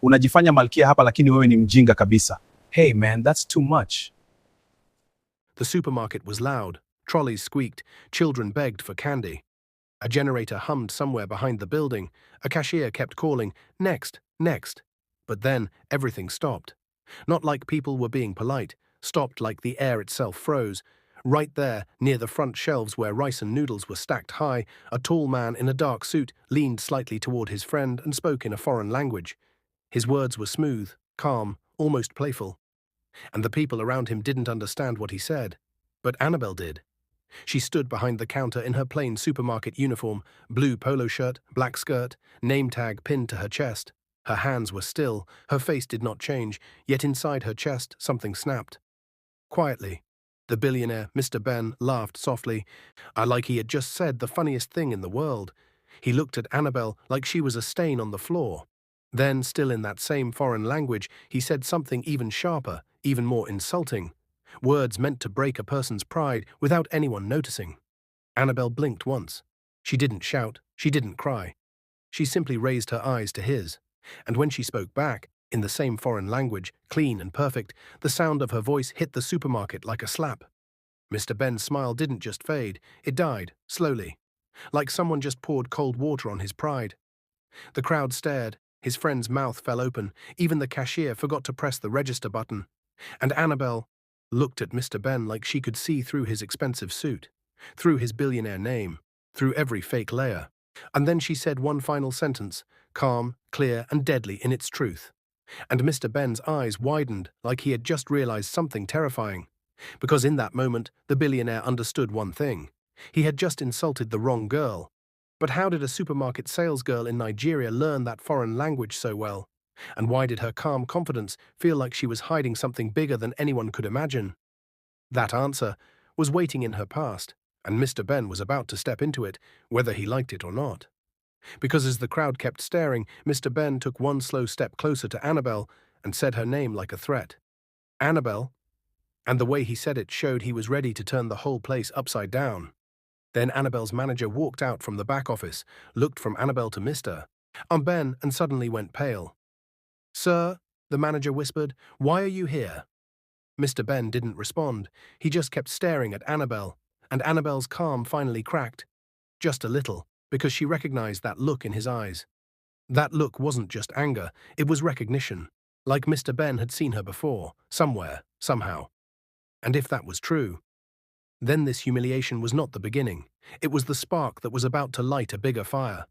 Unajifanya malkia hapa lakini wewe ni mjinga kabisa. Hey man, that's too much. The supermarket was loud. Trolleys squeaked. Children begged for candy. A generator hummed somewhere behind the building. A cashier kept calling, "Next, next." But then everything stopped. Not like people were being polite, stopped like the air itself froze. Right there, near the front shelves where rice and noodles were stacked high, a tall man in a dark suit leaned slightly toward his friend and spoke in a foreign language. His words were smooth, calm, almost playful. And the people around him didn't understand what he said. But Anabel did. She stood behind the counter in her plain supermarket uniform, blue polo shirt, black skirt, name tag pinned to her chest. Her hands were still, her face did not change, yet inside her chest something snapped. Quietly, the billionaire, Mr. Ben, laughed softly, like he had just said the funniest thing in the world. He looked at Anabel like she was a stain on the floor. Then, still in that same foreign language, he said something even sharper, even more insulting. Words meant to break a person's pride without anyone noticing. Anabel blinked once. She didn't shout, she didn't cry. She simply raised her eyes to his. And when she spoke back, in the same foreign language, clean and perfect, the sound of her voice hit the supermarket like a slap. Mr. Ben's smile didn't just fade, it died, slowly. Like someone just poured cold water on his pride. The crowd stared, his friend's mouth fell open, even the cashier forgot to press the register button. And Anabel looked at Mr. Ben like she could see through his expensive suit, through his billionaire name, through every fake layer. And then she said one final sentence, calm, clear, and deadly in its truth. And Mr. Ben's eyes widened like he had just realized something terrifying. Because in that moment, the billionaire understood one thing. He had just insulted the wrong girl. But how did a supermarket salesgirl in Nigeria learn that foreign language so well? And why did her calm confidence feel like she was hiding something bigger than anyone could imagine? That answer was waiting in her past, and Mr. Ben was about to step into it, whether he liked it or not. Because as the crowd kept staring, Mr. Ben took one slow step closer to Anabel and said her name like a threat. Anabel. And the way he said it showed he was ready to turn the whole place upside down. Then Anabel's manager walked out from the back office, looked from Anabel to Mr. Ben, and suddenly went pale. "Sir," the manager whispered, "why are you here?" Mr. Ben didn't respond. He just kept staring at Anabel, and Anabel's calm finally cracked. Just a little, because she recognized that look in his eyes. That look wasn't just anger, it was recognition, like Mr. Ben had seen her before, somewhere, somehow. And if that was true, then this humiliation was not the beginning. It was the spark that was about to light a bigger fire.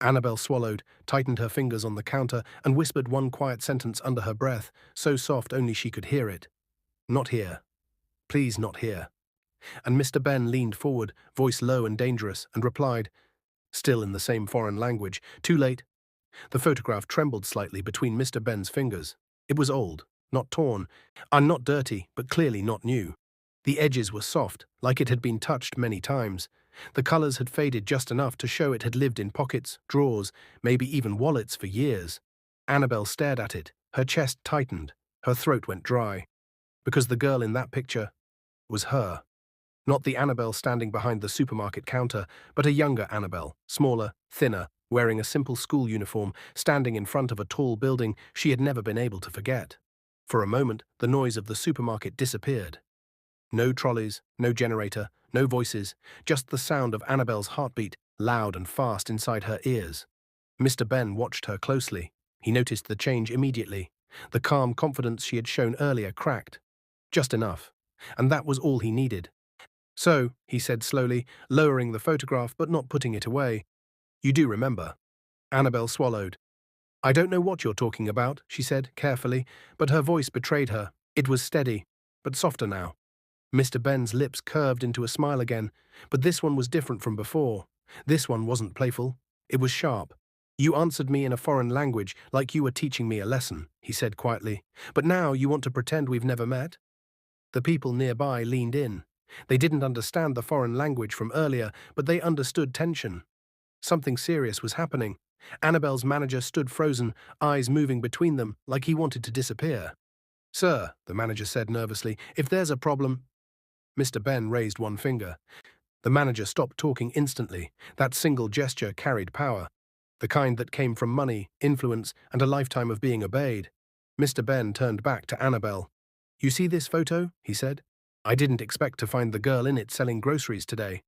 Anabel swallowed, tightened her fingers on the counter, and whispered one quiet sentence under her breath, so soft only she could hear it. "Not here. Please not here." And Mr. Ben leaned forward, voice low and dangerous, and replied, still in the same foreign language, "Too late." The photograph trembled slightly between Mr. Ben's fingers. It was old, not torn, and not dirty, but clearly not new. The edges were soft, like it had been touched many times. The colors had faded just enough to show it had lived in pockets, drawers, maybe even wallets for years. Anabel stared at it, her chest tightened, her throat went dry. Because the girl in that picture was her. Not the Anabel standing behind the supermarket counter, but a younger Anabel, smaller, thinner, wearing a simple school uniform, standing in front of a tall building she had never been able to forget. For a moment, the noise of the supermarket disappeared. No trolleys, no generator, no voices, just the sound of Anabel's heartbeat, loud and fast inside her ears. Mr. Ben watched her closely. He noticed the change immediately. The calm confidence she had shown earlier cracked. Just enough. And that was all he needed. "So," he said slowly, lowering the photograph but not putting it away, "you do remember." Anabel swallowed. "I don't know what you're talking about," she said carefully, but her voice betrayed her. It was steady, but softer now. Mr. Ben's lips curved into a smile again, but this one was different from before. This one wasn't playful. It was sharp. "You answered me in a foreign language like you were teaching me a lesson," he said quietly. "But now you want to pretend we've never met?" The people nearby leaned in. They didn't understand the foreign language from earlier, but they understood tension. Something serious was happening. Anabel's manager stood frozen, eyes moving between them like he wanted to disappear. "Sir," the manager said nervously, "if there's a problem—" Mr. Ben raised one finger. The manager stopped talking instantly. That single gesture carried power. the kind that came from money, influence, and a lifetime of being obeyed. Mr. Ben turned back to Anabel. "You see this photo?" he said. "I didn't expect to find the girl in it selling groceries today."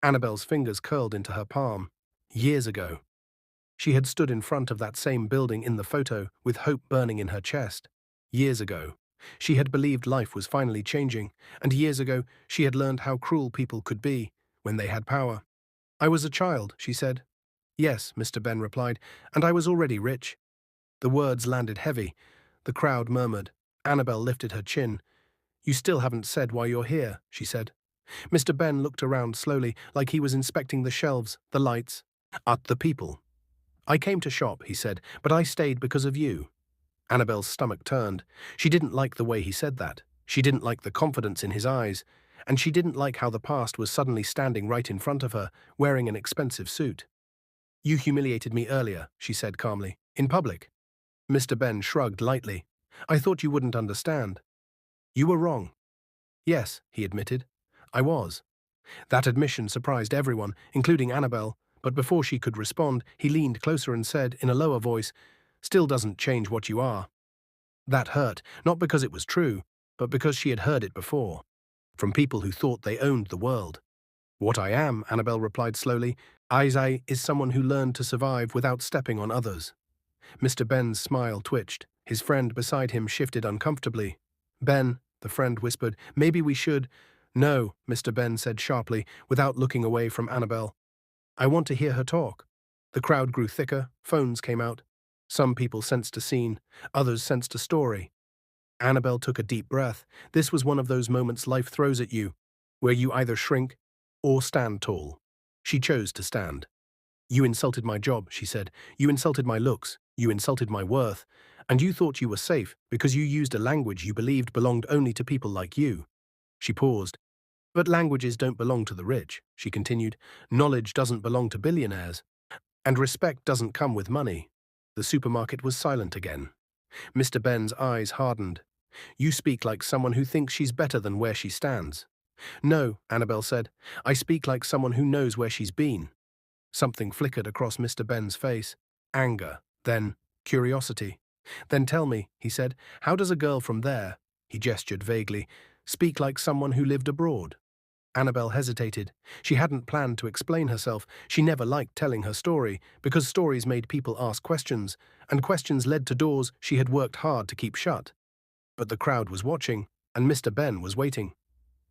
Annabel's fingers curled into her palm. Years ago. She had stood in front of that same building in the photo with hope burning in her chest. Years ago. She had believed life was finally changing, and years ago she had learned how cruel people could be when they had power. "I was a child," she said. "Yes," Mr. Ben replied, "and I was already rich." The words landed heavy. The crowd murmured. Anabel lifted her chin. "You still haven't said why you're here," she said. Mr. Ben looked around slowly, like he was inspecting the shelves, the lights, the people. "I came to shop," he said, "but I stayed because of you." Annabel's stomach turned. She didn't like the way he said that. She didn't like the confidence in his eyes. And she didn't like how the past was suddenly standing right in front of her, wearing an expensive suit. "You humiliated me earlier," she said calmly. "In public." Mr. Ben shrugged lightly. "I thought you wouldn't understand." "You were wrong." "Yes," he admitted. "I was." That admission surprised everyone, including Anabel, but before she could respond, he leaned closer and said, in a lower voice, "Still doesn't change what you are." That hurt, not because it was true, but because she had heard it before, from people who thought they owned the world. "What I am," Anabel replied slowly, "I is someone who learned to survive without stepping on others." Mr. Ben's smile twitched. His friend beside him shifted uncomfortably. "Ben," the friend whispered, "maybe we should—" "No," Mr. Ben said sharply, without looking away from Anabel. "I want to hear her talk." The crowd grew thicker, phones came out. Some people sensed a scene, others sensed a story. Anabel took a deep breath. This was one of those moments life throws at you, where you either shrink or stand tall. She chose to stand. "You insulted my job," she said. "You insulted my looks. You insulted my worth. And you thought you were safe because you used a language you believed belonged only to people like you." She paused. "But languages don't belong to the rich," she continued. "Knowledge doesn't belong to billionaires. And respect doesn't come with money." The supermarket was silent again. Mr. Ben's eyes hardened. "You speak like someone who thinks she's better than where she stands." "No," Anabel said. "I speak like someone who knows where she's been." Something flickered across Mr. Ben's face. Anger, then curiosity. "Then tell me," he said, "how does a girl from there," he gestured vaguely, "speak like someone who lived abroad?" Anabel hesitated. She hadn't planned to explain herself. She never liked telling her story, because stories made people ask questions, and questions led to doors she had worked hard to keep shut. But the crowd was watching, and Mr. Ben was waiting.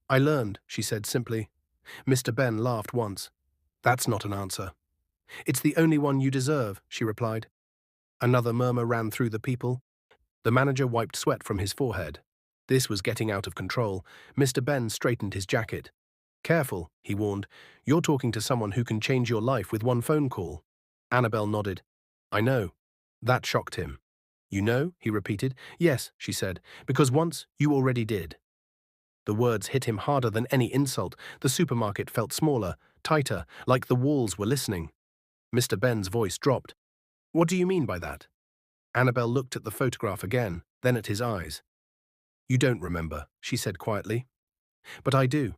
"I learned," she said simply. Mr. Ben laughed once. "That's not an answer." "It's the only one you deserve," she replied. Another murmur ran through the people. The manager wiped sweat from his forehead. This was getting out of control. Mr. Ben straightened his jacket. "Careful," he warned. "You're talking to someone who can change your life with one phone call." Anabel nodded. "I know." That shocked him. "You know?" he repeated. "Yes," she said, "because once you already did." The words hit him harder than any insult. The supermarket felt smaller, tighter, like the walls were listening. Mr. Ben's voice dropped. "What do you mean by that?" Anabel looked at the photograph again, then at his eyes. "You don't remember," she said quietly. "But I do."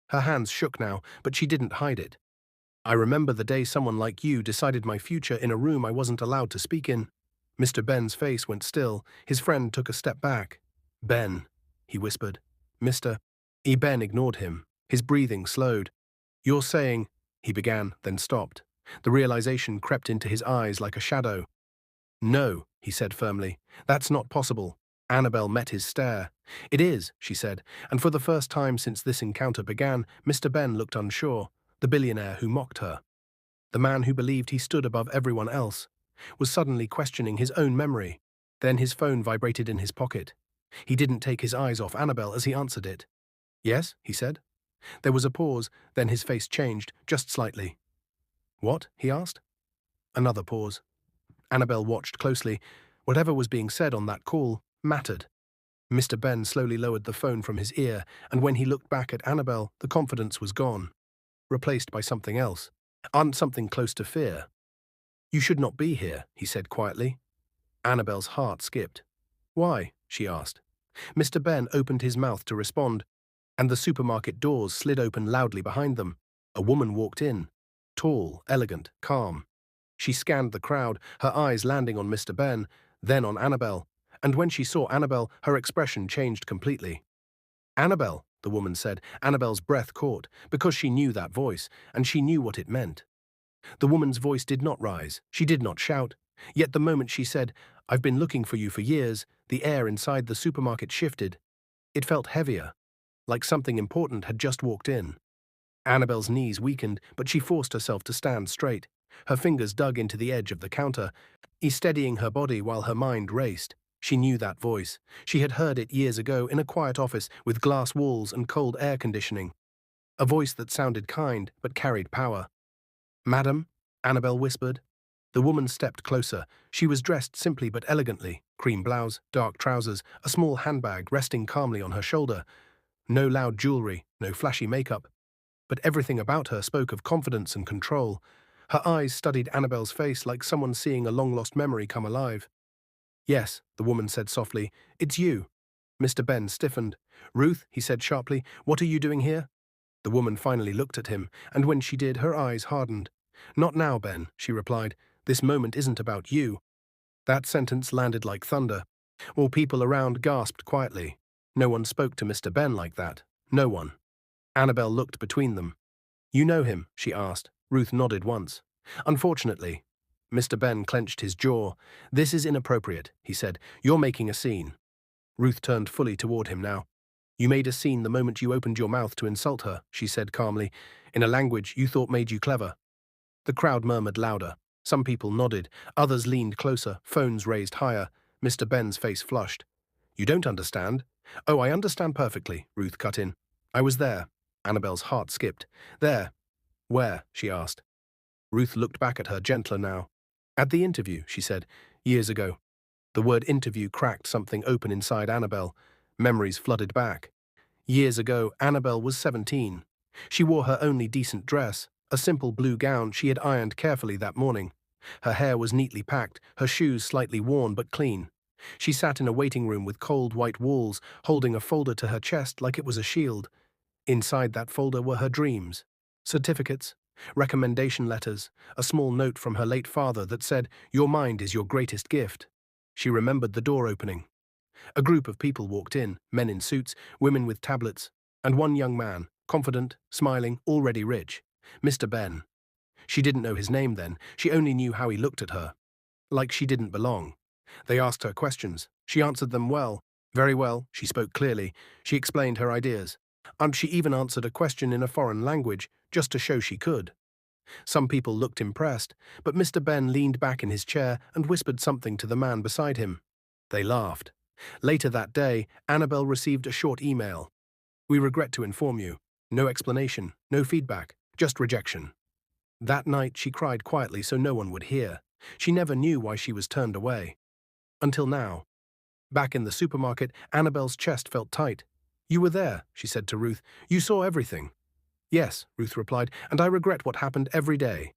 Her hands shook now, but she didn't hide it. "I remember the day someone like you decided my future in a room I wasn't allowed to speak in." Mr. Ben's face went still. His friend took a step back. "Ben," he whispered. "Mr. E. Ben ignored him. His breathing slowed. "You're saying—" he began, then stopped. The realization crept into his eyes like a shadow. "No," he said firmly. "That's not possible." Anabel met his stare. "It is," she said, and for the first time since this encounter began, Mr. Ben looked unsure, the billionaire who mocked her. The man who believed he stood above everyone else was suddenly questioning his own memory. Then his phone vibrated in his pocket. He didn't take his eyes off Anabel as he answered it. "Yes," he said. There was a pause, then his face changed, just slightly. "What?" he asked. Another pause. Anabel watched closely. Whatever was being said on that call mattered. Mr. Ben slowly lowered the phone from his ear, and when he looked back at Anabel, the confidence was gone, replaced by something else, something close to fear. "You should not be here," he said quietly. Annabel's heart skipped. "Why?" she asked. Mr. Ben opened his mouth to respond, and the supermarket doors slid open loudly behind them. A woman walked in, tall, elegant, calm. She scanned the crowd, her eyes landing on Mr. Ben, then on Anabel, and when she saw Anabel, her expression changed completely. Anabel, the woman said. Annabel's breath caught, because she knew that voice, and she knew what it meant. The woman's voice did not rise, she did not shout, yet the moment she said, "I've been looking for you for years," the air inside the supermarket shifted. It felt heavier, like something important had just walked in. Annabel's knees weakened, but she forced herself to stand straight. Her fingers dug into the edge of the counter, steadying her body while her mind raced. She knew that voice. She had heard it years ago in a quiet office with glass walls and cold air conditioning. A voice that sounded kind but carried power. "Madam," Annabel whispered. The woman stepped closer. She was dressed simply but elegantly, cream blouse, dark trousers, a small handbag resting calmly on her shoulder. No loud jewelry, no flashy makeup. But everything about her spoke of confidence and control. Her eyes studied Annabel's face like someone seeing a long-lost memory come alive. "Yes," the woman said softly, "it's you." Mr. Ben stiffened. "Ruth," he said sharply, "what are you doing here?" The woman finally looked at him, and when she did, her eyes hardened. "Not now, Ben," she replied. "This moment isn't about you." That sentence landed like thunder. All people around gasped quietly. No one spoke to Mr. Ben like that. No one. Annabel looked between them. "You know him?" she asked. Ruth nodded once. "Unfortunately." Mr. Ben clenched his jaw. "This is inappropriate," he said. "You're making a scene." Ruth turned fully toward him now. "You made a scene the moment you opened your mouth to insult her," she said calmly, "in a language you thought made you clever." The crowd murmured louder. Some people nodded, others leaned closer, phones raised higher. Mr. Ben's face flushed. "You don't understand." "Oh, I understand perfectly," Ruth cut in. "I was there." Annabel's heart skipped. "There." "Where?" she asked. Ruth looked back at her, gentler now. "At the interview," she said, "years ago." The word interview cracked something open inside Anabel. Memories flooded back. Years ago, Anabel was 17. She wore her only decent dress, a simple blue gown she had ironed carefully that morning. Her hair was neatly packed, her shoes slightly worn but clean. She sat in a waiting room with cold white walls, holding a folder to her chest like it was a shield. Inside that folder were her dreams. Certificates, recommendation letters, a small note from her late father that said, "Your mind is your greatest gift." She remembered the door opening. A group of people walked in, men in suits, women with tablets, and one young man, confident, smiling, already rich. Mr. Ben. She didn't know his name then, she only knew how he looked at her. Like she didn't belong. They asked her questions. She answered them well. Very well, she spoke clearly. She explained her ideas. And she even answered a question in a foreign language, just to show she could. Some people looked impressed, but Mr. Ben leaned back in his chair and whispered something to the man beside him. They laughed. Later that day, Anabel received a short email. "We regret to inform you. No explanation, no feedback, just rejection." That night she cried quietly so no one would hear. She never knew why she was turned away. Until now. Back in the supermarket, Annabel's chest felt tight. "You were there," she said to Ruth. "You saw everything." "Yes," Ruth replied, "and I regret what happened every day."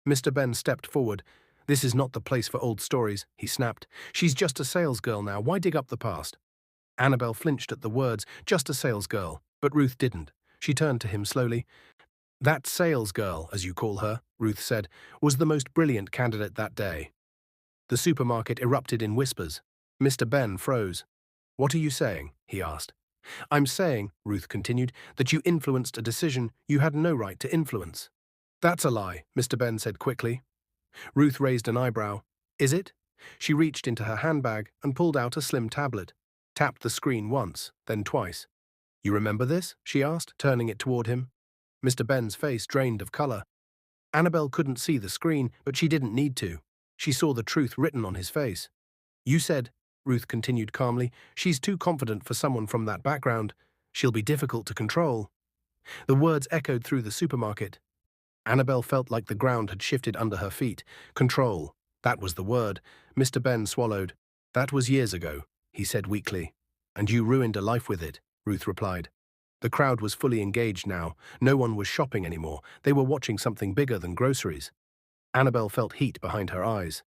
Mr. Ben stepped forward. "This is not the place for old stories," he snapped. "She's just a salesgirl now, why dig up the past?" Annabel flinched at the words, "just a salesgirl," but Ruth didn't. She turned to him slowly. "That salesgirl, as you call her," Ruth said, "was the most brilliant candidate that day." The supermarket erupted in whispers. Mr. Ben froze. "What are you saying?" he asked. "I'm saying," Ruth continued, "that you influenced a decision you had no right to influence." "That's a lie," Mr. Ben said quickly. Ruth raised an eyebrow. "Is it?" She reached into her handbag and pulled out a slim tablet, tapped the screen once, then twice. "You remember this?" she asked, turning it toward him. Mr. Ben's face drained of color. Anabel couldn't see the screen, but she didn't need to. She saw the truth written on his face. "You said," Ruth continued calmly, "she's too confident for someone from that background. She'll be difficult to control." The words echoed through the supermarket. Anabel felt like the ground had shifted under her feet. Control. That was the word. Mr. Ben swallowed. "That was years ago," he said weakly. "And you ruined a life with it," Ruth replied. The crowd was fully engaged now. No one was shopping anymore. They were watching something bigger than groceries. Anabel felt heat behind her eyes.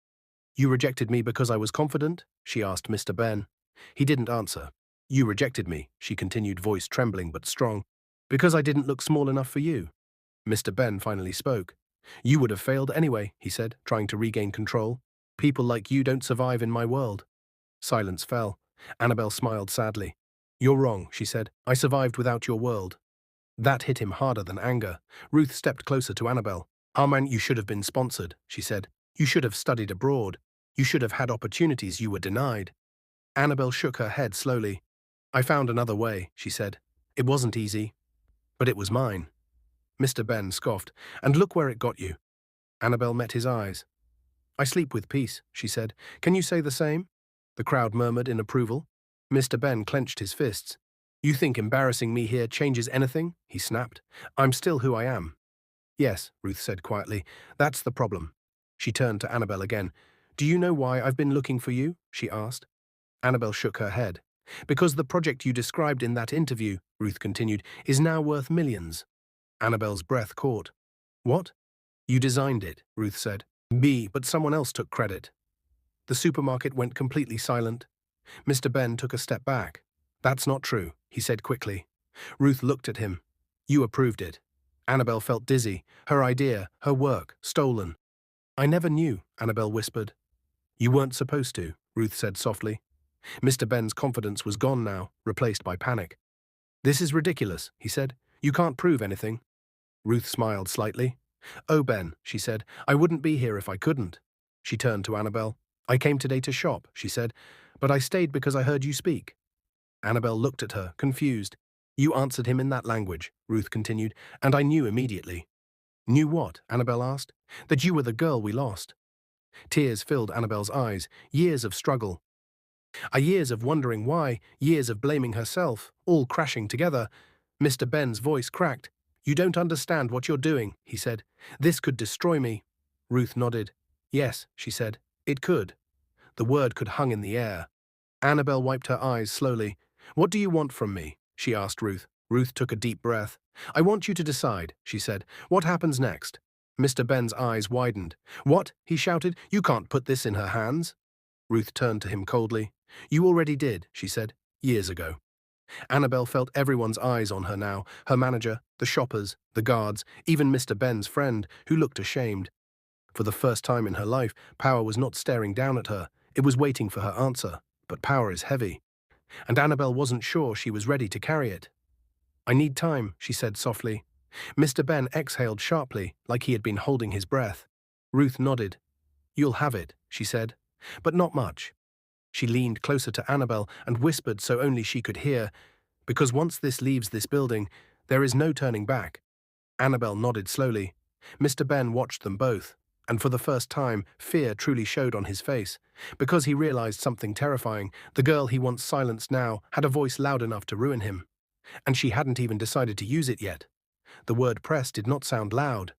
"You rejected me because I was confident?" she asked Mr. Ben. He didn't answer. "You rejected me," she continued, voice trembling but strong, "because I didn't look small enough for you." Mr. Ben finally spoke. You would have failed anyway, he said, trying to regain control. People like you don't survive in my world. Silence fell. Anabel smiled sadly. You're wrong, she said. I survived without your world. That hit him harder than anger. Ruth stepped closer to Anabel. Arman, you should have been sponsored, she said. You should have studied abroad. You should have had opportunities you were denied. Anabel shook her head slowly. I found another way, she said. It wasn't easy, but it was mine. Mr. Ben scoffed. And look where it got you. Anabel met his eyes. I sleep with peace, she said. Can you say the same? The crowd murmured in approval. Mr. Ben clenched his fists. You think embarrassing me here changes anything? He snapped. I'm still who I am. Yes, Ruth said quietly. That's the problem. She turned to Anabel again. Do you know why I've been looking for you? She asked. Anabel shook her head. Because the project you described in that interview, Ruth continued, is now worth millions. Annabel's breath caught. What? You designed it, Ruth said. But someone else took credit. The supermarket went completely silent. Mr. Ben took a step back. That's not true, he said quickly. Ruth looked at him. You approved it. Anabel felt dizzy. Her idea, her work, stolen. I never knew, Anabel whispered. You weren't supposed to, Ruth said softly. Mr. Ben's confidence was gone now, replaced by panic. This is ridiculous, he said. You can't prove anything. Ruth smiled slightly. Oh, Ben, she said, I wouldn't be here if I couldn't. She turned to Anabel. I came today to shop, she said, but I stayed because I heard you speak. Anabel looked at her, confused. You answered him in that language, Ruth continued, and I knew immediately. Knew what? Anabel asked. That you were the girl we lost. Tears filled Annabel's eyes, years of struggle. Years of wondering why, years of blaming herself, all crashing together. Mr. Ben's voice cracked. You don't understand what you're doing, he said. This could destroy me. Ruth nodded. Yes, she said. It could. The word could hung in the air. Anabel wiped her eyes slowly. What do you want from me? She asked Ruth. Ruth took a deep breath. I want you to decide, she said. What happens next? Mr. Ben's eyes widened. What? He shouted. You can't put this in her hands. Ruth turned to him coldly. You already did, she said, years ago. Anabel felt everyone's eyes on her now, her manager, the shoppers, the guards, even Mr. Ben's friend, who looked ashamed. For the first time in her life, power was not staring down at her, it was waiting for her answer. But power is heavy. And Anabel wasn't sure she was ready to carry it. I need time, she said softly. Mr. Ben exhaled sharply, like he had been holding his breath. Ruth nodded. You'll have it, she said, but not much. She leaned closer to Anabel and whispered so only she could hear, because once this leaves this building, there is no turning back. Anabel nodded slowly. Mr. Ben watched them both, and for the first time, fear truly showed on his face. Because he realized something terrifying, the girl he once silenced now had a voice loud enough to ruin him. And she hadn't even decided to use it yet. The word press did not sound loud,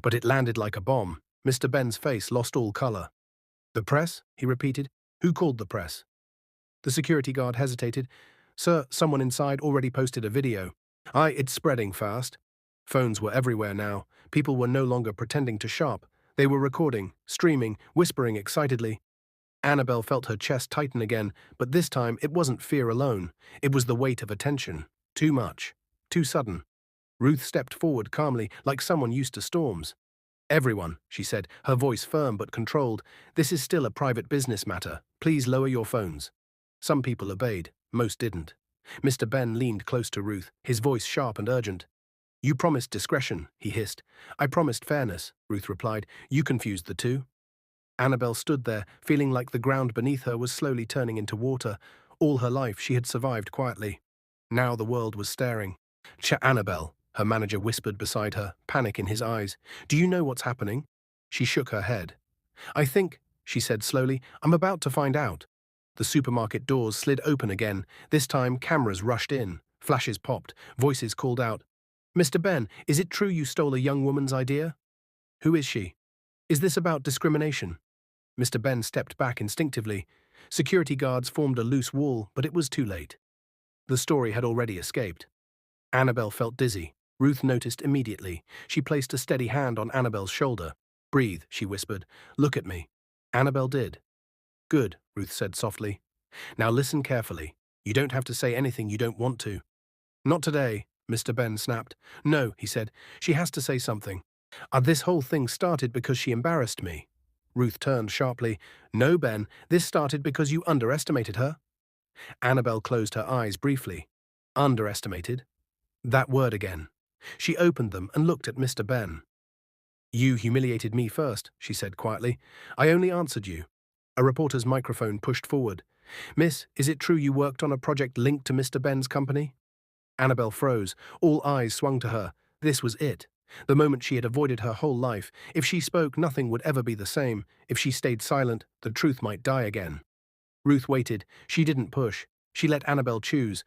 but it landed like a bomb. Mr. Ben's face lost all color. The press? He repeated. Who called the press? The security guard hesitated. Sir, someone inside already posted a video. It's spreading fast. Phones were everywhere now. People were no longer pretending to shop. They were recording, streaming, whispering excitedly. Anabel felt her chest tighten again, but this time it wasn't fear alone. It was the weight of attention. Too much. Too sudden. Ruth stepped forward calmly, like someone used to storms. Everyone, she said, her voice firm but controlled, this is still a private business matter. Please lower your phones. Some people obeyed. Most didn't. Mr. Ben leaned close to Ruth, his voice sharp and urgent. You promised discretion, he hissed. I promised fairness, Ruth replied. You confused the two. Anabel stood there, feeling like the ground beneath her was slowly turning into water. All her life she had survived quietly. Now the world was staring. Anabel, her manager whispered beside her, panic in his eyes. Do you know what's happening? She shook her head. I think, she said slowly, I'm about to find out. The supermarket doors slid open again. This time cameras rushed in. Flashes popped. Voices called out. Mr. Ben, is it true you stole a young woman's idea? Who is she? Is this about discrimination? Mr. Ben stepped back instinctively. Security guards formed a loose wall, but it was too late. The story had already escaped. Anabel felt dizzy. Ruth noticed immediately. She placed a steady hand on Anabel's shoulder. Breathe, she whispered. Look at me. Anabel did. Good, Ruth said softly. Now listen carefully. You don't have to say anything you don't want to. Not today, Mr. Ben snapped. No, he said. She has to say something. This whole thing started because she embarrassed me. Ruth turned sharply. No, Ben, this started because you underestimated her. Annabel closed her eyes briefly. Underestimated? That word again. She opened them and looked at Mr. Ben. You humiliated me first, she said quietly. I only answered you. A reporter's microphone pushed forward. Miss, is it true you worked on a project linked to Mr. Ben's company? Annabel froze. All eyes swung to her. This was it. The moment she had avoided her whole life. If she spoke, nothing would ever be the same. If she stayed silent, the truth might die again. Ruth waited. She didn't push. She let Annabel choose.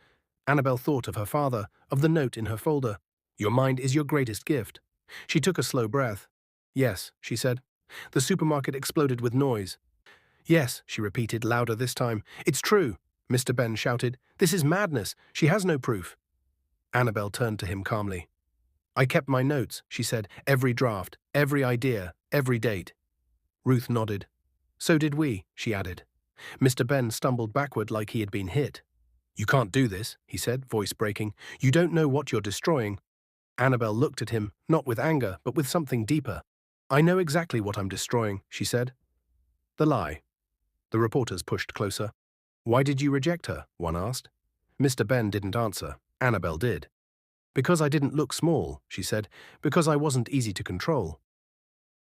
Annabel thought of her father, of the note in her folder. Your mind is your greatest gift. She took a slow breath. Yes, she said. The supermarket exploded with noise. Yes, she repeated, louder this time. It's true, Mr. Ben shouted. This is madness. She has no proof. Annabel turned to him calmly. I kept my notes, she said, every draft, every idea, every date. Ruth nodded. So did we, she added. Mr. Ben stumbled backward like he had been hit. You can't do this, he said, voice breaking. You don't know what you're destroying. Annabel looked at him, not with anger, but with something deeper. I know exactly what I'm destroying, she said. The lie. The reporters pushed closer. Why did you reject her? One asked. Mr. Ben didn't answer. Annabel did. Because I didn't look small, she said. Because I wasn't easy to control.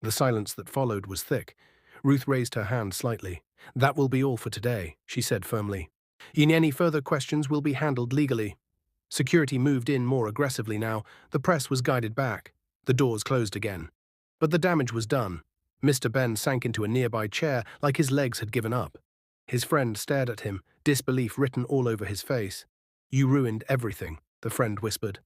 The silence that followed was thick. Ruth raised her hand slightly. That will be all for today, she said firmly. Any further questions will be handled legally. Security moved in more aggressively now. The press was guided back. The doors closed again. But the damage was done. Mr. Ben sank into a nearby chair like his legs had given up. His friend stared at him, disbelief written all over his face. You ruined everything, the friend whispered.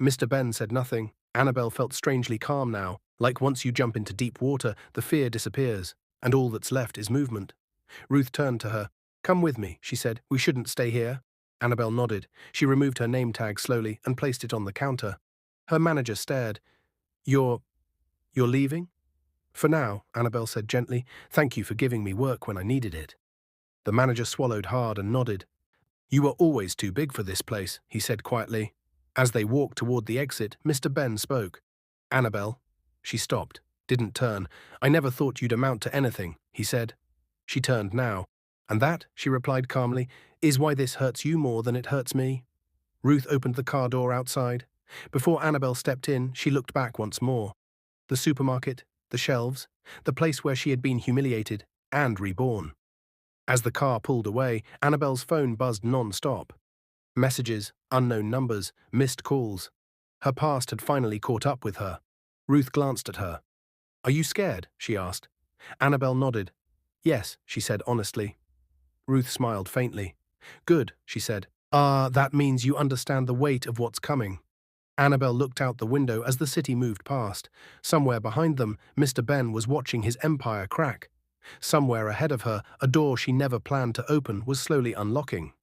Mr. Ben said nothing. Annabel felt strangely calm now, like once you jump into deep water, the fear disappears, and all that's left is movement. Ruth turned to her. Come with me, she said. We shouldn't stay here. Annabel nodded. She removed her name tag slowly and placed it on the counter. Her manager stared. You're leaving? For now, Annabel said gently. Thank you for giving me work when I needed it. The manager swallowed hard and nodded. You were always too big for this place, he said quietly. As they walked toward the exit, Mr. Ben spoke. Annabel. She stopped, didn't turn. I never thought you'd amount to anything, he said. She turned now. And that, she replied calmly, is why this hurts you more than it hurts me. Ruth opened the car door outside. Before Annabel stepped in, she looked back once more. The supermarket, the shelves, the place where she had been humiliated and reborn. As the car pulled away, Annabel's phone buzzed non-stop. Messages, unknown numbers, missed calls. Her past had finally caught up with her. Ruth glanced at her. Are you scared? She asked. Annabel nodded. Yes, she said honestly. Ruth smiled faintly. Good, she said. That means you understand the weight of what's coming. Annabel looked out the window as the city moved past. Somewhere behind them, Mr. Ben was watching his empire crack. Somewhere ahead of her, a door she never planned to open was slowly unlocking.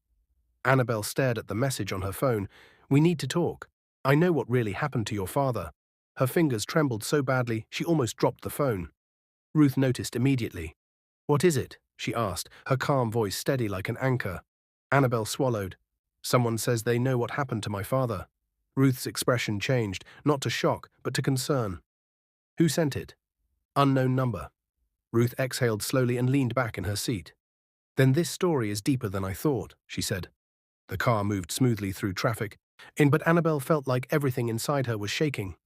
Annabel stared at the message on her phone. We need to talk. I know what really happened to your father. Her fingers trembled so badly she almost dropped the phone. Ruth noticed immediately. What is it? She asked, her calm voice steady like an anchor. Annabel swallowed. Someone says they know what happened to my father. Ruth's expression changed, not to shock, but to concern. Who sent it? Unknown number. Ruth exhaled slowly and leaned back in her seat. Then this story is deeper than I thought, she said. The car moved smoothly through traffic, but Annabel felt like everything inside her was shaking.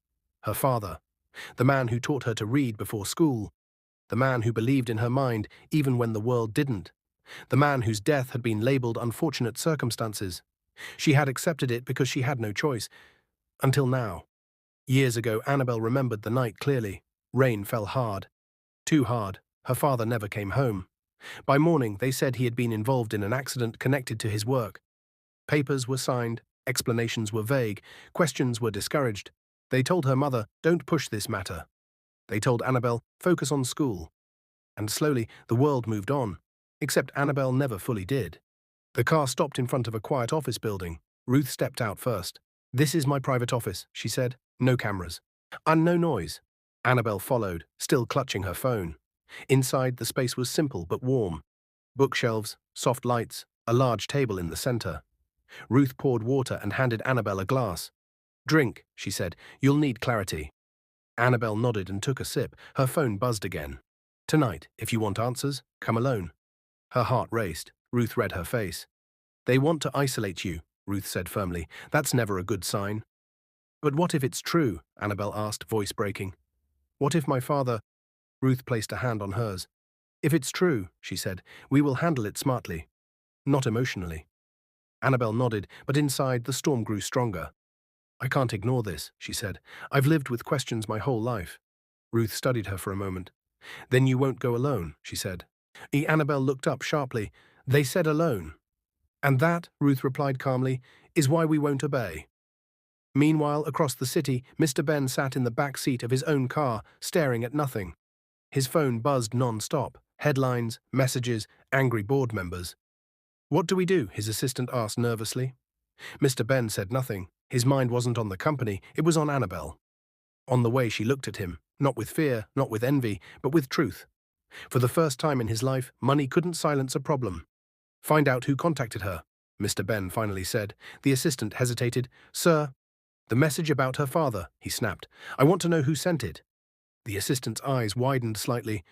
Her father, the man who taught her to read before school, the man who believed in her mind even when the world didn't, the man whose death had been labeled unfortunate circumstances. She had accepted it because she had no choice. Until now. Years ago, Annabel remembered the night clearly. Rain fell hard. Too hard. Her father never came home. By morning, they said he had been involved in an accident connected to his work. Papers were signed, explanations were vague, questions were discouraged. They told her mother, don't push this matter. They told Annabel, focus on school. And slowly, the world moved on. Except Annabel never fully did. The car stopped in front of a quiet office building. Ruth stepped out first. This is my private office, she said. No cameras. And no noise. Annabel followed, still clutching her phone. Inside, the space was simple but warm. Bookshelves, soft lights, a large table in the center. Ruth poured water and handed Annabel a glass. Drink, she said. You'll need clarity. Annabel nodded and took a sip. Her phone buzzed again. Tonight, if you want answers, come alone. Her heart raced. Ruth read her face. They want to isolate you, Ruth said firmly. That's never a good sign. But what if it's true? Annabel asked, voice breaking. What if my father… Ruth placed a hand on hers. If it's true, she said, we will handle it smartly. Not emotionally. Annabel nodded, but inside the storm grew stronger. I can't ignore this, she said. I've lived with questions my whole life. Ruth studied her for a moment. Then you won't go alone, she said. Annabel looked up sharply. They said alone. And that, Ruth replied calmly, is why we won't obey. Meanwhile, across the city, Mr. Ben sat in the back seat of his own car, staring at nothing. His phone buzzed non-stop. Headlines, messages, angry board members. What do we do? His assistant asked nervously. Mr. Ben said nothing. His mind wasn't on the company, it was on Annabel. On the way, she looked at him, not with fear, not with envy, but with truth. For the first time in his life, money couldn't silence a problem. Find out who contacted her, Mr. Ben finally said. The assistant hesitated. Sir, the message about her father, he snapped. I want to know who sent it. The assistant's eyes widened slightly.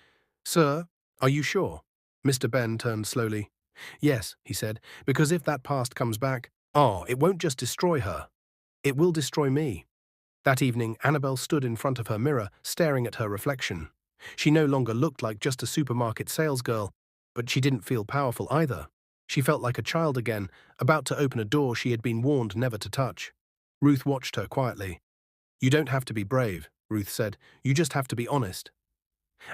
Sir, are you sure? Mr. Ben turned slowly. Yes, he said, because if that past comes back, it won't just destroy her. It will destroy me. That evening, Annabel stood in front of her mirror, staring at her reflection. She no longer looked like just a supermarket salesgirl, but she didn't feel powerful either. She felt like a child again, about to open a door she had been warned never to touch. Ruth watched her quietly. You don't have to be brave, Ruth said. You just have to be honest.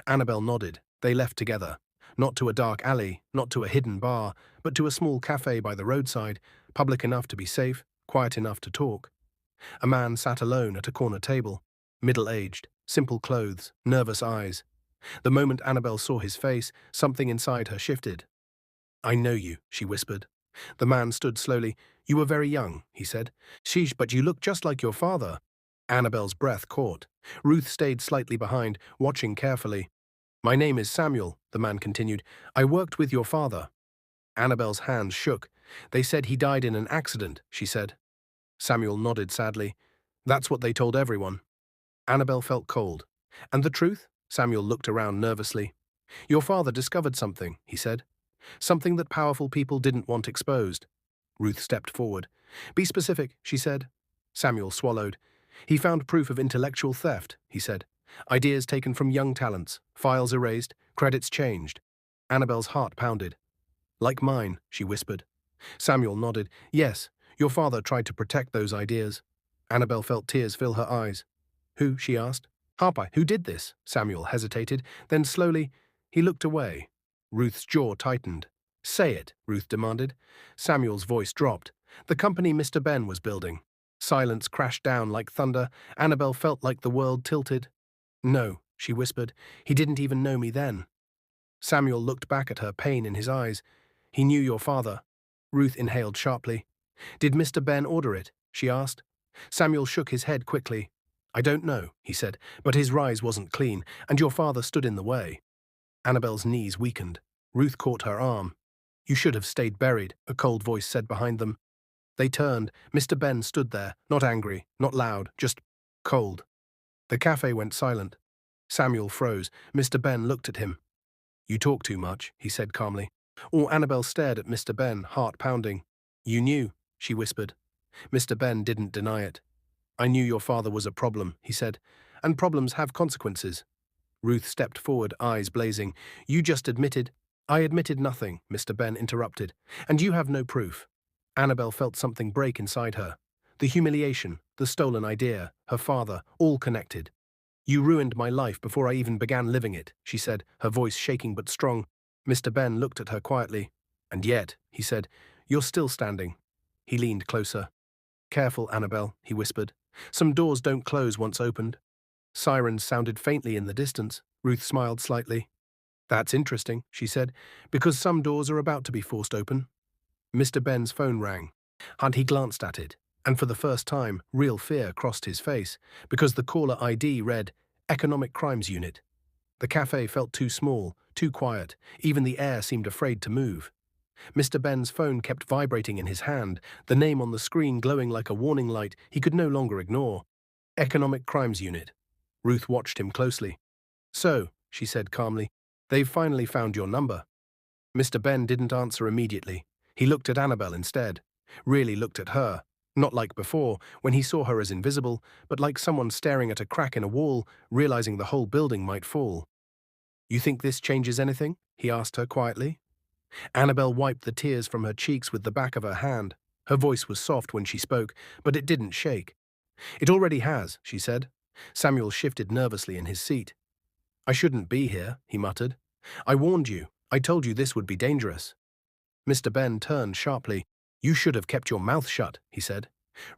Annabel nodded. They left together. Not to a dark alley, not to a hidden bar, but to a small cafe by the roadside, public enough to be safe, quiet enough to talk. A man sat alone at a corner table, middle-aged, simple clothes, nervous eyes. The moment Annabel saw his face, something inside her shifted. I know you, she whispered. The man stood slowly. You were very young, he said. Sheesh, but you look just like your father. Annabel's breath caught. Ruth stayed slightly behind, watching carefully. My name is Samuel, the man continued. I worked with your father. Annabel's hands shook. They said he died in an accident, she said. Samuel nodded sadly. That's what they told everyone. Annabel felt cold. And the truth? Samuel looked around nervously. Your father discovered something, he said. Something that powerful people didn't want exposed. Ruth stepped forward. Be specific, she said. Samuel swallowed. He found proof of intellectual theft, he said. Ideas taken from young talents, files erased, credits changed. Annabel's heart pounded. Like mine, she whispered. Samuel nodded. Yes, your father tried to protect those ideas. Annabel felt tears fill her eyes. Who? She asked. Harper, who did this? Samuel hesitated. Then slowly, he looked away. Ruth's jaw tightened. Say it, Ruth demanded. Samuel's voice dropped. The company Mr. Ben was building. Silence crashed down like thunder. Annabel felt like the world tilted. No, she whispered. He didn't even know me then. Samuel looked back at her, pain in his eyes. He knew your father. Ruth inhaled sharply. Did Mr. Ben order it? She asked. Samuel shook his head quickly. I don't know, he said, but his rise wasn't clean, and your father stood in the way. Annabel's knees weakened. Ruth caught her arm. You should have stayed buried, a cold voice said behind them. They turned. Mr. Ben stood there, not angry, not loud, just cold. The cafe went silent. Samuel froze. Mr. Ben looked at him. You talk too much, he said calmly. Annabel stared at Mr. Ben, heart pounding. You knew, she whispered. Mr. Ben didn't deny it. I knew your father was a problem, he said, and problems have consequences. Ruth stepped forward, eyes blazing. You just admitted… I admitted nothing, Mr. Ben interrupted, and you have no proof. Annabel felt something break inside her. The humiliation, the stolen idea, her father, all connected. You ruined my life before I even began living it, she said, her voice shaking but strong. Mr. Ben looked at her quietly. And yet, he said, you're still standing. He leaned closer. Careful, Annabel, he whispered. Some doors don't close once opened. Sirens sounded faintly in the distance. Ruth smiled slightly. That's interesting, she said, because some doors are about to be forced open. Mr. Ben's phone rang. He glanced at it, and for the first time, real fear crossed his face, because the caller ID read, Economic Crimes Unit. The cafe felt too small, too quiet, even the air seemed afraid to move. Mr. Ben's phone kept vibrating in his hand, the name on the screen glowing like a warning light he could no longer ignore. Economic Crimes Unit. Ruth watched him closely. "So," she said calmly, "they've finally found your number." Mr. Ben didn't answer immediately. He looked at Anabel instead. Really looked at her. Not like before, when he saw her as invisible, but like someone staring at a crack in a wall, realizing the whole building might fall. "You think this changes anything?" he asked her quietly. Anabel wiped the tears from her cheeks with the back of her hand. Her voice was soft when she spoke, but it didn't shake. "It already has," she said. Samuel shifted nervously in his seat. "I shouldn't be here," he muttered. "I warned you. I told you this would be dangerous." Mr. Ben turned sharply. "You should have kept your mouth shut," he said.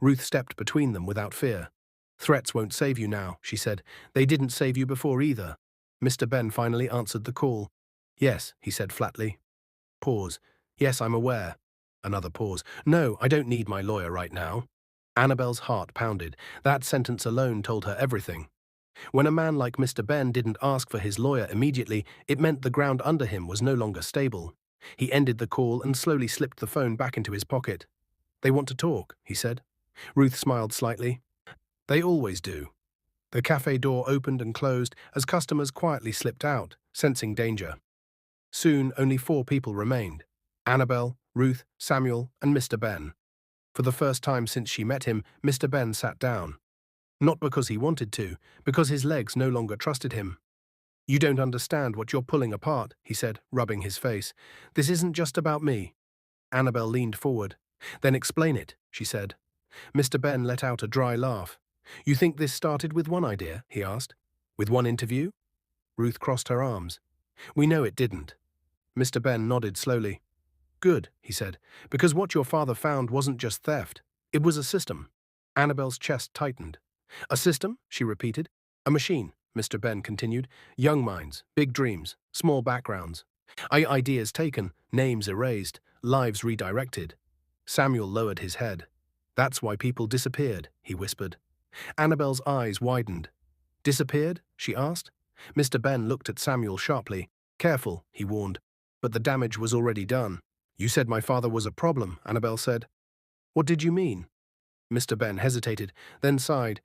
Ruth stepped between them without fear. "Threats won't save you now," she said. "They didn't save you before either." Mr. Ben finally answered the call. "Yes," he said flatly. Pause. "Yes, I'm aware." Another pause. "No, I don't need my lawyer right now." Annabel's heart pounded. That sentence alone told her everything. When a man like Mr. Ben didn't ask for his lawyer immediately, it meant the ground under him was no longer stable. He ended the call and slowly slipped the phone back into his pocket. "They want to talk," he said. Ruth smiled slightly. "They always do." The cafe door opened and closed as customers quietly slipped out, sensing danger. Soon, only 4 people remained: Anabel, Ruth, Samuel, and Mr. Ben. For the first time since she met him, Mr. Ben sat down. Not because he wanted to, because his legs no longer trusted him. "You don't understand what you're pulling apart," he said, rubbing his face. "This isn't just about me." Anabel leaned forward. "Then explain it," she said. Mr. Ben let out a dry laugh. "You think this started with one idea?" he asked. "With one interview?" Ruth crossed her arms. "We know it didn't." Mr. Ben nodded slowly. "Good," he said, "because what your father found wasn't just theft. It was a system." Annabel's chest tightened. "A system?" she repeated. "A machine," Mr. Ben continued. "Young minds, big dreams, small backgrounds. Ideas taken, names erased, lives redirected." Samuel lowered his head. "That's why people disappeared," he whispered. Annabel's eyes widened. "Disappeared?" she asked. Mr. Ben looked at Samuel sharply. "Careful," he warned. "But the damage was already done." "You said my father was a problem," Anabel said. "What did you mean?" Mr. Ben hesitated, then sighed.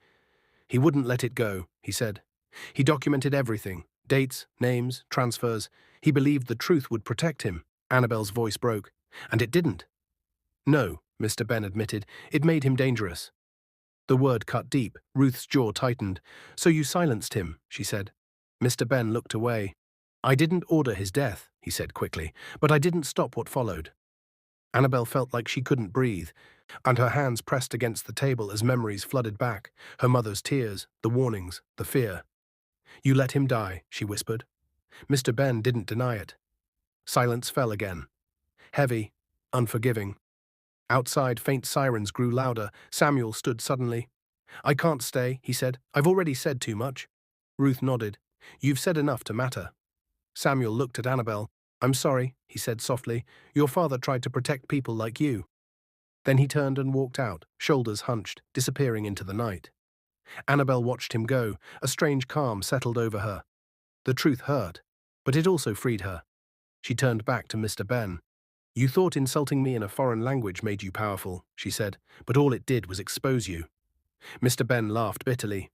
"He wouldn't let it go," he said. "He documented everything, dates, names, transfers. He believed the truth would protect him." Annabel's voice broke. "And it didn't." "No," Mr. Ben admitted. "It made him dangerous." The word cut deep. Ruth's jaw tightened. "So you silenced him," she said. Mr. Ben looked away. "I didn't order his death," he said quickly, "but I didn't stop what followed." Anabel felt like she couldn't breathe, and her hands pressed against the table as memories flooded back, her mother's tears, the warnings, the fear. "You let him die," she whispered. Mr. Ben didn't deny it. Silence fell again. Heavy, unforgiving. Outside, faint sirens grew louder. Samuel stood suddenly. "I can't stay," he said. "I've already said too much." Ruth nodded. "You've said enough to matter." Samuel looked at Anabel. "I'm sorry," he said softly. "Your father tried to protect people like you." Then he turned and walked out, shoulders hunched, disappearing into the night. Anabel watched him go. A strange calm settled over her. The truth hurt, but it also freed her. She turned back to Mr. Ben. "You thought insulting me in a foreign language made you powerful," she said, "but all it did was expose you." Mr. Ben laughed bitterly.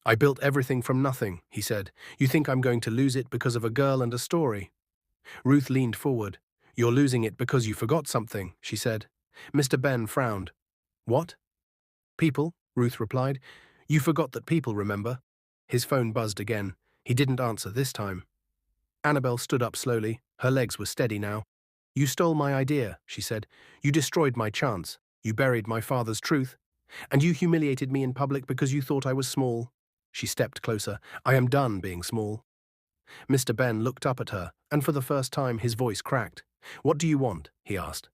"I built everything from nothing," he said. "You think I'm going to lose it because of a girl and a story?" Ruth leaned forward. "You're losing it because you forgot something," she said. Mr. Ben frowned. "What?" "People," Ruth replied. "You forgot that people remember." His phone buzzed again. He didn't answer this time. Anabel stood up slowly. Her legs were steady now. "You stole my idea," she said. "You destroyed my chance. You buried my father's truth. And you humiliated me in public because you thought I was small." She stepped closer. "I am done being small." Mr. Ben looked up at her, and for the first time his voice cracked. "What do you want?" he asked.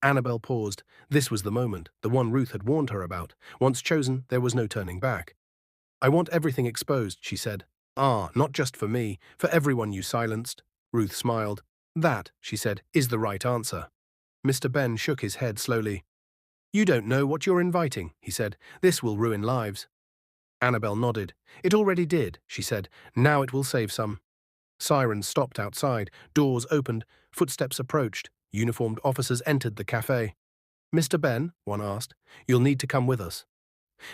Anabel paused. This was the moment, the one Ruth had warned her about. Once chosen, there was no turning back. "I want everything exposed," she said. "Ah, not just for me, for everyone you silenced." Ruth smiled. "That," she said, "is the right answer." Mr. Ben shook his head slowly. "You don't know what you're inviting," he said. "This will ruin lives." Anabel nodded. "It already did," she said. "Now it will save some." Sirens stopped outside. Doors opened. Footsteps approached. Uniformed officers entered the cafe. "Mr. Ben," one asked, "you'll need to come with us."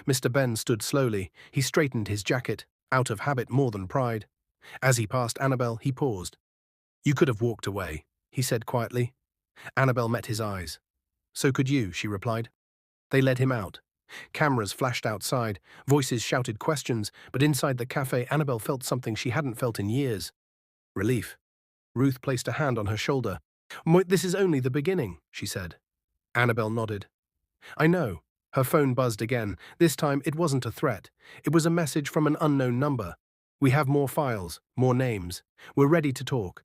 Mr. Ben stood slowly. He straightened his jacket. out of habit more than pride. As he passed Anabel, he paused. "You could have walked away," he said quietly. Anabel met his eyes. "So could you," she replied. They led him out. Cameras flashed outside, voices shouted questions, but inside the cafe, Anabel felt something she hadn't felt in years. Relief. Ruth placed a hand on her shoulder. "This is only the beginning," she said. Anabel nodded. "I know." Her phone buzzed again. This time, it wasn't a threat. It was a message from an unknown number. "We have more files, more names. We're ready to talk."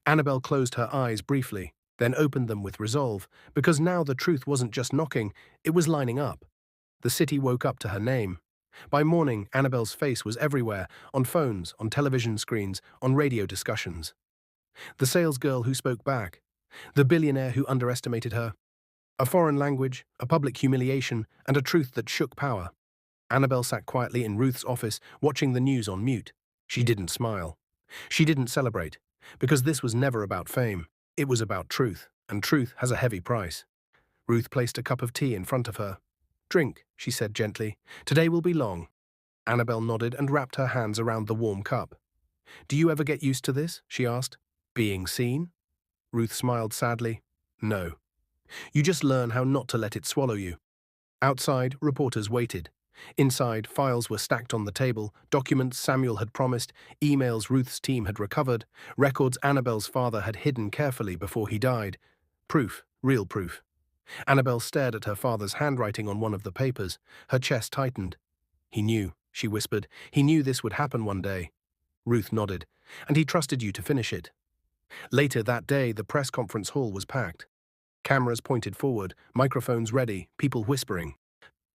Anabel closed her eyes briefly, then opened them with resolve, because now the truth wasn't just knocking, it was lining up. The city woke up to her name. By morning, Anabel's face was everywhere, on phones, on television screens, on radio discussions. The salesgirl who spoke back. The billionaire who underestimated her. A foreign language, a public humiliation, and a truth that shook power. Anabel sat quietly in Ruth's office, watching the news on mute. She didn't smile. She didn't celebrate, because this was never about fame. It was about truth, and truth has a heavy price. Ruth placed a cup of tea in front of her. "Drink," she said gently. "Today will be long." Anabel nodded and wrapped her hands around the warm cup. "Do you ever get used to this?" she asked. "Being seen?" Ruth smiled sadly. "No. You just learn how not to let it swallow you." Outside, reporters waited. Inside, files were stacked on the table, documents Samuel had promised, emails Ruth's team had recovered, records Anabel's father had hidden carefully before he died. Proof, real proof. Anabel stared at her father's handwriting on one of the papers. Her chest tightened. "He knew," she whispered. "He knew this would happen one day." Ruth nodded. "And he trusted you to finish it." Later that day, the press conference hall was packed. Cameras pointed forward, microphones ready, people whispering.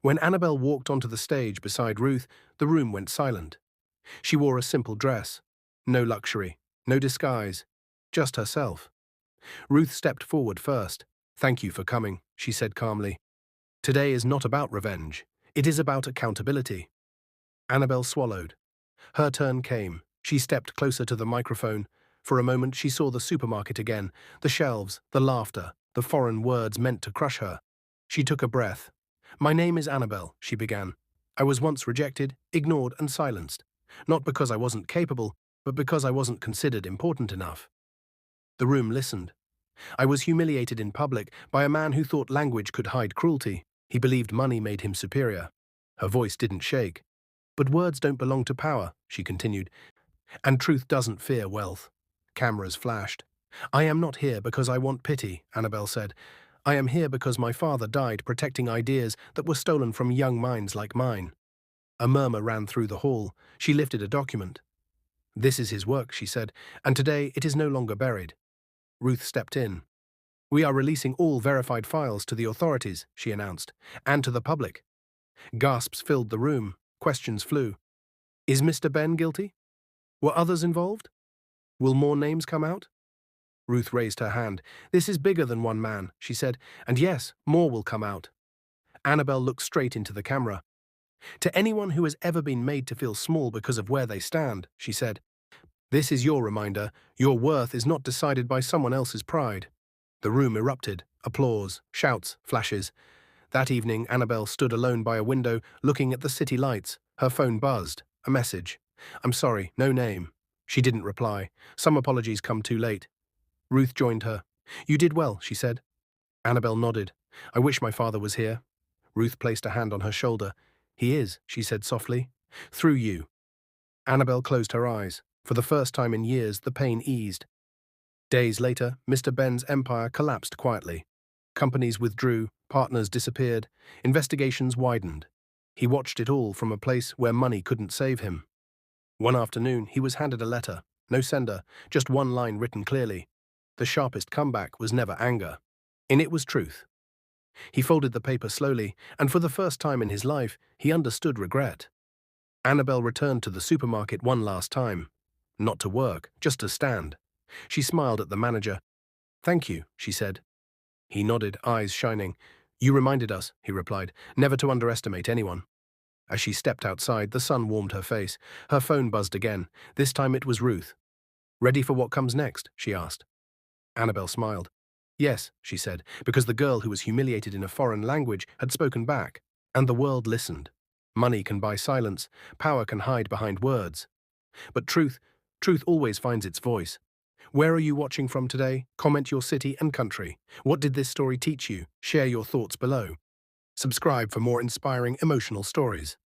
When Anabel walked onto the stage beside Ruth, the room went silent. She wore a simple dress. No luxury, no disguise, just herself. Ruth stepped forward first. "Thank you for coming," she said calmly. "Today is not about revenge. It is about accountability." Anabel swallowed. Her turn came. She stepped closer to the microphone. For a moment, she saw the supermarket again, the shelves, the laughter, the foreign words meant to crush her. She took a breath. "My name is Anabel," she began. "I was once rejected, ignored, and silenced. Not because I wasn't capable, but because I wasn't considered important enough." The room listened. "I was humiliated in public by a man who thought language could hide cruelty. He believed money made him superior." Her voice didn't shake. "But words don't belong to power," she continued. "And truth doesn't fear wealth." Cameras flashed. "I am not here because I want pity," Anabel said. "I am here because my father died protecting ideas that were stolen from young minds like mine." A murmur ran through the hall. She lifted a document. "This is his work," she said, "and today it is no longer buried." Ruth stepped in. "We are releasing all verified files to the authorities," she announced, "and to the public." Gasps filled the room. Questions flew. "Is Mr. Ben guilty? Were others involved? Will more names come out?" Ruth raised her hand. "This is bigger than one man," she said, "and yes, more will come out." Anabel looked straight into the camera. "To anyone who has ever been made to feel small because of where they stand," she said, "this is your reminder. Your worth is not decided by someone else's pride." The room erupted. Applause, shouts, flashes. That evening, Anabel stood alone by a window, looking at the city lights. Her phone buzzed. A message. "I'm sorry, no name." She didn't reply. Some apologies come too late. Ruth joined her. "You did well," she said. Anabel nodded. "I wish my father was here." Ruth placed a hand on her shoulder. "He is," she said softly. "Through you." Anabel closed her eyes. For the first time in years, the pain eased. Days later, Mr. Ben's empire collapsed quietly. Companies withdrew, partners disappeared, investigations widened. He watched it all from a place where money couldn't save him. One afternoon, he was handed a letter. No sender, just one line written clearly. The sharpest comeback was never anger. In it was truth. He folded the paper slowly, and for the first time in his life, he understood regret. Anabel returned to the supermarket one last time. Not to work, just to stand. She smiled at the manager. "Thank you," she said. He nodded, eyes shining. "You reminded us," he replied, "never to underestimate anyone." As she stepped outside, the sun warmed her face. Her phone buzzed again. This time it was Ruth. "Ready for what comes next?" she asked. Anabel smiled. "Yes," she said, because the girl who was humiliated in a foreign language had spoken back, and the world listened. Money can buy silence, power can hide behind words. But truth always finds its voice. Where are you watching from today? Comment your city and country. What did this story teach you? Share your thoughts below. Subscribe for more inspiring emotional stories.